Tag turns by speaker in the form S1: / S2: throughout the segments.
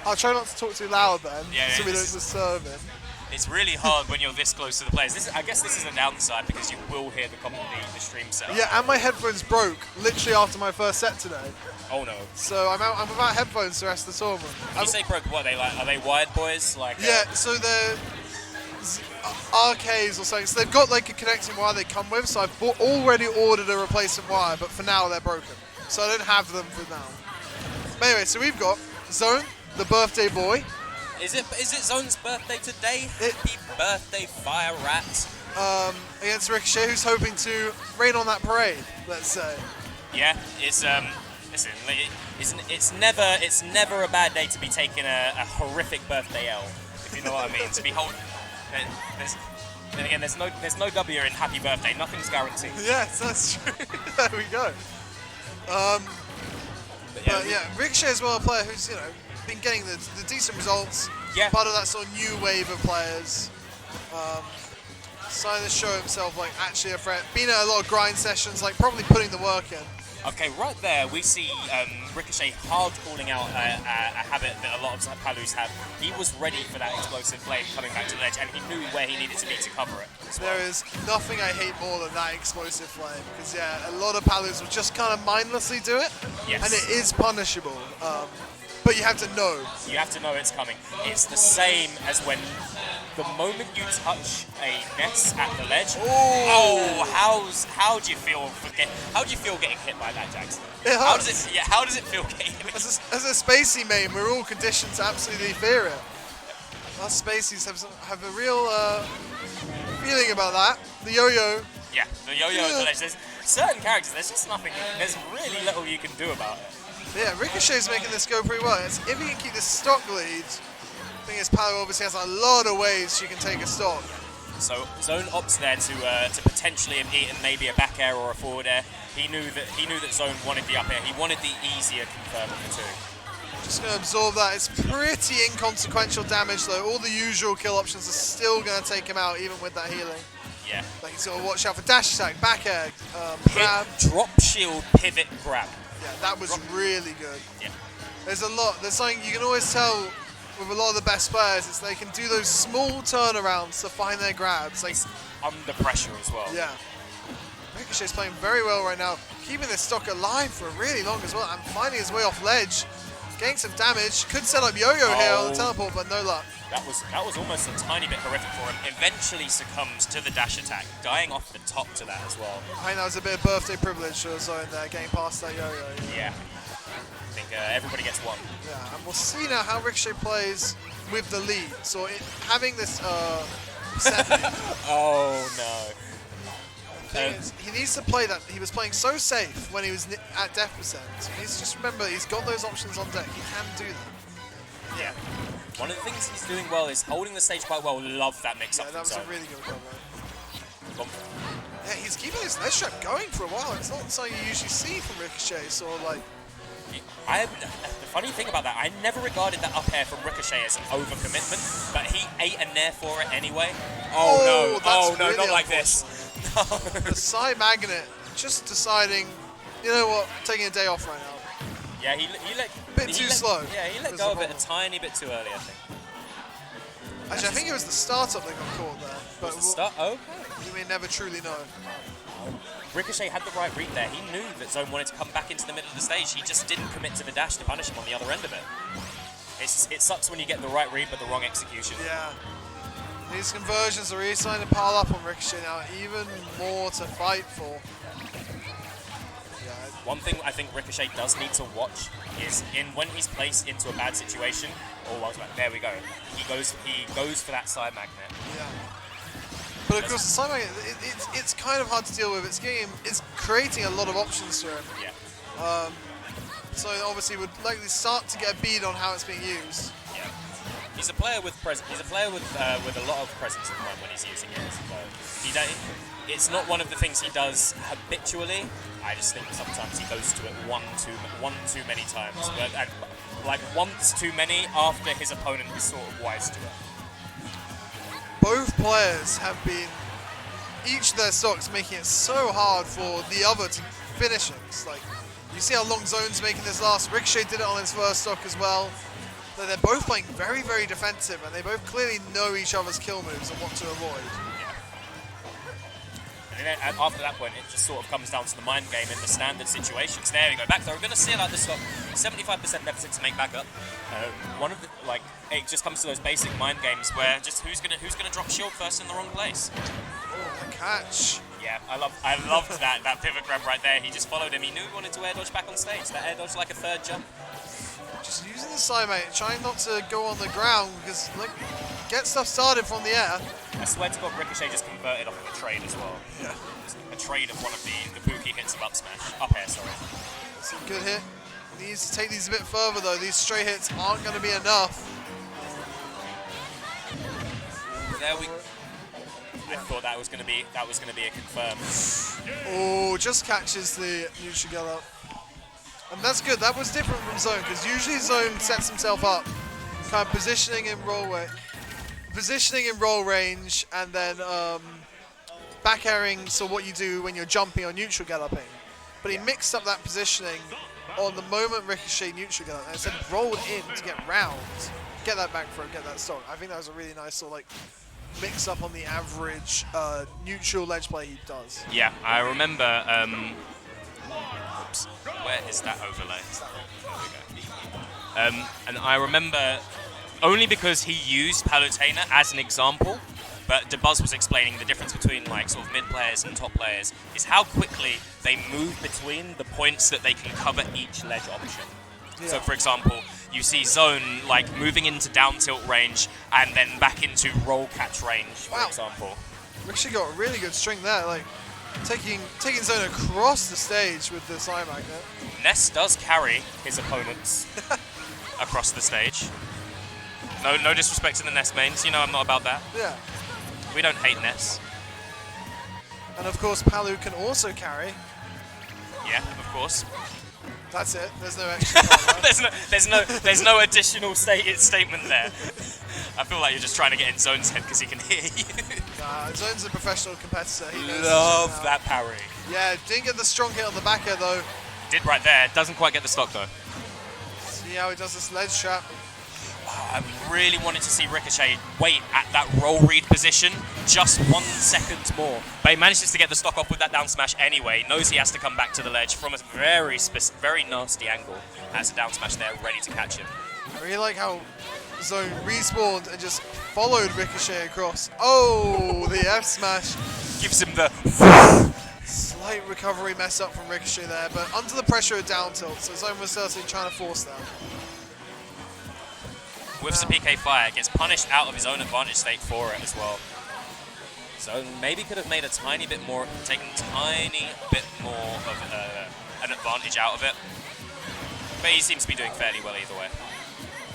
S1: I'll try not to talk too loud then,
S2: Yeah,
S1: so we don't
S2: this
S1: disturb him.
S2: It's really hard when you're this close to the players. I guess this is a downside because you will hear the stream set.
S1: Yeah, and my headphones broke literally after my first set today.
S2: Oh no.
S1: So I'm without headphones the rest of the tournament.
S2: When you say broke, what are they wired boys? Like
S1: yeah, so they're RKs or something. So they've got like a connecting wire they come with. So I've already ordered a replacement wire, but for now they're broken. So I don't have them for now. But anyway, so we've got Zone, the birthday boy.
S2: Is it Zone's birthday today? Happy birthday, Fire Rat.
S1: Against Ricochet, who's hoping to rain on that parade, let's say.
S2: Yeah, listen, it's never a bad day to be taking a horrific birthday L, if you know what I mean. To be holding, there's no W in happy birthday. Nothing's guaranteed.
S1: Yes, that's true. There we go. But yeah, Ricochet as well, a player who's been getting the decent results.
S2: Yeah.
S1: Part of that sort of new wave of players. Starting to show himself like actually a threat. Been at a lot of grind sessions, like probably putting the work in.
S2: Okay, right there we see Ricochet hard calling out a habit that a lot of Palus have. He was ready for that explosive flame coming back to the ledge, and he knew where he needed to be to cover it.
S1: There is nothing I hate more than that explosive flame, because yeah, a lot of Palus will just kind of mindlessly do it,
S2: yes.
S1: And it is punishable. But you have to know.
S2: You have to know it's coming. It's the same as when the moment you touch a nest at the ledge. How do you feel getting hit by that, Jackson?
S1: It hurts.
S2: How does it feel getting hit?
S1: As a Spacey main, we're all conditioned to absolutely fear it. Us Spaceys have a real feeling about that. The yo-yo.
S2: Yeah, the yo-yo at the ledge. There's certain characters. There's just nothing. There's really little you can do about it.
S1: Yeah, Ricochet's making this go pretty well. If he can keep this stock lead, I think his Palu obviously has a lot of ways she can take a stock.
S2: So Zone opts there to potentially have eaten maybe a back air or a forward air. He knew that Zone wanted the up air. He wanted the easier confirm of the two.
S1: Just going to absorb that. It's pretty inconsequential damage though. All the usual kill options are still going to take him out even with that healing.
S2: Yeah.
S1: Like he's got to watch out for dash attack, back air, grab.
S2: Drop shield, pivot, grab.
S1: Yeah, that was really good.
S2: Yeah.
S1: There's something you can always tell with a lot of the best players is they can do those small turnarounds to find their grabs. Like
S2: under pressure as well.
S1: Yeah. Ricochet's playing very well right now, keeping this stock alive for really long as well, and finding his way off ledge, getting some damage. Could set up yo-yo here on the teleport, but no luck.
S2: That was almost a tiny bit horrific for him. Eventually succumbs to the dash attack, dying off the top to that as well.
S1: I think that was a bit of birthday privilege for Zone there, getting past that yo-yo.
S2: Yeah. I think everybody gets one.
S1: Yeah, and we'll see now how Ricochet plays with the lead. So having this set lead.
S2: Oh no.
S1: He needs to play that. He was playing so safe when he was at death percent. He needs to just remember he's got those options on deck. He can do that.
S2: Yeah. One of the things he's doing well is holding the stage quite well. Love that mix-up.
S1: Yeah, that was
S2: Zone.
S1: a really good combo. Yeah, he's keeping his ledge trap going for a while. It's not something you usually see from Ricochet. So like,
S2: the funny thing about that, I never regarded that up air from Ricochet as an overcommitment, but he ate a nair for it anyway. Oh no,
S1: really
S2: not like this. No.
S1: The side magnet just deciding, you know what, taking a day off right now.
S2: Yeah, he let
S1: slow.
S2: Yeah, he let go of it a tiny bit too early, I think.
S1: Actually, I think it was the startup that got caught there. But you may never truly know.
S2: Ricochet had the right read there. He knew that Zone wanted to come back into the middle of the stage. He just didn't commit to the dash to punish him on the other end of it. It sucks when you get the right read but the wrong execution.
S1: Yeah. These conversions are really starting to pile up on Ricochet now. Even more to fight for.
S2: One thing I think Ricochet does need to watch is when he's placed into a bad situation. There we go. He goes for that side magnet.
S1: Yeah. But of course, the side magnet, it's kind of hard to deal with. It's creating a lot of options for him.
S2: Yeah.
S1: So obviously, would likely start to get a bead on how it's being used.
S2: Yeah. He's a player with a lot of presence in mind when he's using it. So it's not one of the things he does habitually. I just think sometimes he goes to it one too many times, but like once too many after his opponent is sort of wise to it.
S1: Both players have been each of their stocks making it so hard for the other to finish it. Like you see how long Zone's making this last. Ricochet did it on his first stock as well. They're both playing very, very defensive, and they both clearly know each other's kill moves and what to avoid.
S2: And then after that point, it just sort of comes down to the mind game in the standard situations. There we go, back there. We're going to seal out the stock. 75% deficit to make back up. One of the it just comes to those basic mind games where just who's gonna drop shield first in the wrong place.
S1: Oh, the catch.
S2: Yeah, I loved that pivot grab right there. He just followed him. He knew he wanted to air dodge back on stage. That air dodge like a third jump.
S1: Just using the side mate, trying not to go on the ground because get stuff started from the air.
S2: I swear to God, Ricochet just converted off of a trade as well.
S1: Yeah.
S2: A trade of one of the Pookie hits of up smash. Up air, sorry.
S1: It's a good hit. Needs to take these a bit further though. These straight hits aren't going to be enough.
S2: There we. I thought that was going to be a confirm.
S1: Oh, just catches the neutral get up. And that's good. That was different from Zone because usually Zone sets himself up, kind of positioning in roll range, and then back airing. So what you do when you're jumping or neutral galloping, but he mixed up that positioning on the moment Ricochet neutral gallop, and instead rolled in to get round, get that back throw, get that stock. I think that was a really nice sort of mix up on the average neutral ledge play he does.
S2: Yeah, I remember. Oops, where is that overlay? There we go. And I remember only because he used Palutena as an example, but DeBuzz was explaining the difference between sort of mid players and top players is how quickly they move between the points that they can cover each ledge option. Yeah. So, for example, you see Zone moving into down tilt range and then back into roll catch range, for example.
S1: Ricochet got a really good string there, taking Zone across the stage with the side magnet.
S2: Ness does carry his opponents across the stage. No disrespect to the Ness mains, I'm not about that.
S1: Yeah.
S2: We don't hate Ness.
S1: And of course, Palu can also carry.
S2: Yeah, of course.
S1: That's it. There's no extra.
S2: there's no additional statement there. I feel like you're just trying to get in Zone's head because he can hear you.
S1: Nah, Zone's a professional competitor. He knows
S2: love that parry.
S1: Yeah, didn't get the strong hit on the back air though.
S2: Did right there. Doesn't quite get the stock though.
S1: See how he does this ledge trap.
S2: I really wanted to see Ricochet wait at that roll read position just 1 second more. But he manages to get the stock off with that down smash anyway. Knows he has to come back to the ledge from a very nasty angle. Has a down smash there ready to catch him.
S1: I really like how Zone respawned and just followed Ricochet across. Oh, the F smash.
S2: Gives him the
S1: slight recovery mess up from Ricochet there, but under the pressure of down tilt, so Zone was certainly trying to force that.
S2: Whiffs a PK fire, gets punished out of his own advantage state for it as well. So maybe could have made a tiny bit more, taken a tiny bit more of an advantage out of it. But he seems to be doing fairly well either way.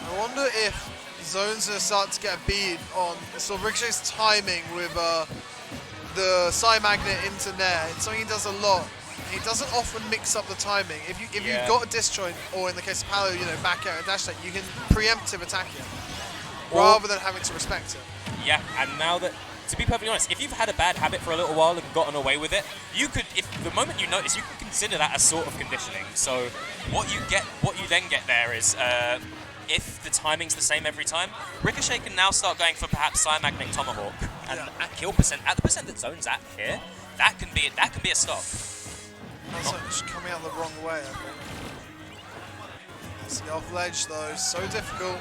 S1: I wonder if Zone's going to start to get a bead on Ricochet's timing with the side magnet into Nair. It's something he does a lot. He doesn't often mix up the timing. If you've got a disjoint, or in the case of Palu, back air and dash attack, you can preemptive attack him rather than having to respect him.
S2: Yeah, and now that, to be perfectly honest, if you've had a bad habit for a little while and gotten away with it, you could, if the moment you notice, you can consider that as sort of conditioning. So what you then get there is, if the timing's the same every time, Ricochet can now start going for perhaps side magnet tomahawk, and at kill percent, at the percent that Zone's at here, that can be a stop.
S1: That's coming out the wrong way, I think. It's the off ledge though, so difficult.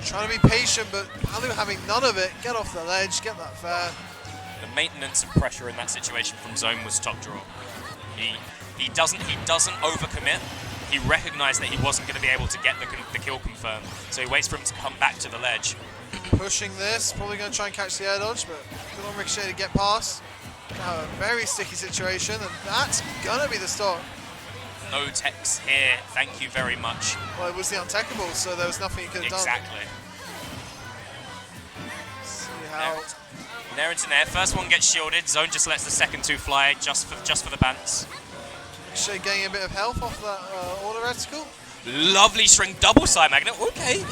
S1: Trying to be patient, but Palu having none of it. Get off the ledge, get that fair.
S2: The maintenance of pressure in that situation from Zone was top draw. He doesn't overcommit. He recognised that he wasn't going to be able to get the kill confirmed, so he waits for him to come back to the ledge.
S1: Pushing this, probably going to try and catch the air dodge, but good on Ricochet to get past. Now a very sticky situation, and that's gonna be the stop.
S2: No techs here, thank you very much.
S1: Well, it was the untechable, so there was nothing he could have done.
S2: Exactly.
S1: See how...
S2: Nair into Nair, first one gets shielded, Zone just lets the second two fly, just for the bants.
S1: Ricochet getting a bit of health off that auto reticle.
S2: Lovely string double side magnet. Okay,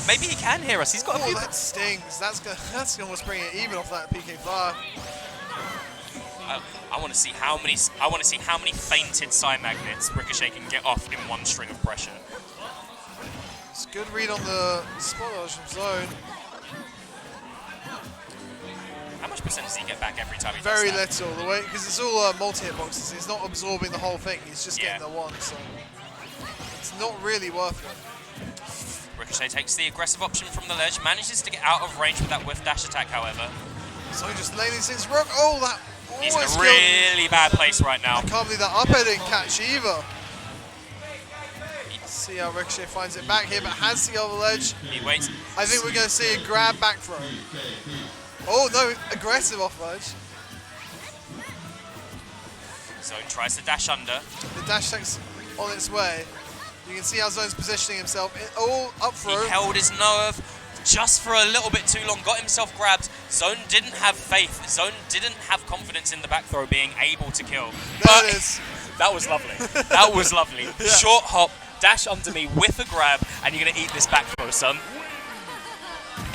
S2: maybe he can hear us. He's got a few...
S1: that stings. That's gonna almost bring it even off that PK fire.
S2: I want to see how many fainted side magnets Ricochet can get off in one string of pressure.
S1: It's a good read on the spot dodge from Zone.
S2: How much percent does he get back every time he
S1: Very
S2: does that?
S1: little, the way, because it's all multi-hit boxes. He's not absorbing the whole thing. He's just getting the one, so it's not really worth it.
S2: Ricochet takes the aggressive option from the ledge, manages to get out of range with that whiff dash attack, however.
S1: So he just laying these things rock. Oh, that
S2: He's in a really bad place right now.
S1: I can't believe that up air didn't catch either. See how Ricochet finds it back here, but has the other ledge.
S2: He waits.
S1: I think we're going to see a grab back throw. Oh no, aggressive off ledge.
S2: Zone tries to dash under.
S1: The dash attack's on its way. You can see how Zone's positioning himself. Up throw.
S2: He held his nerve just for a little bit too long, got himself grabbed. Zone didn't have faith. Zone didn't have confidence in the back throw being able to kill.
S1: There it is.
S2: That was lovely. That was lovely.
S1: Yeah.
S2: Short hop, dash under me with a grab, and you're going to eat this back throw, son.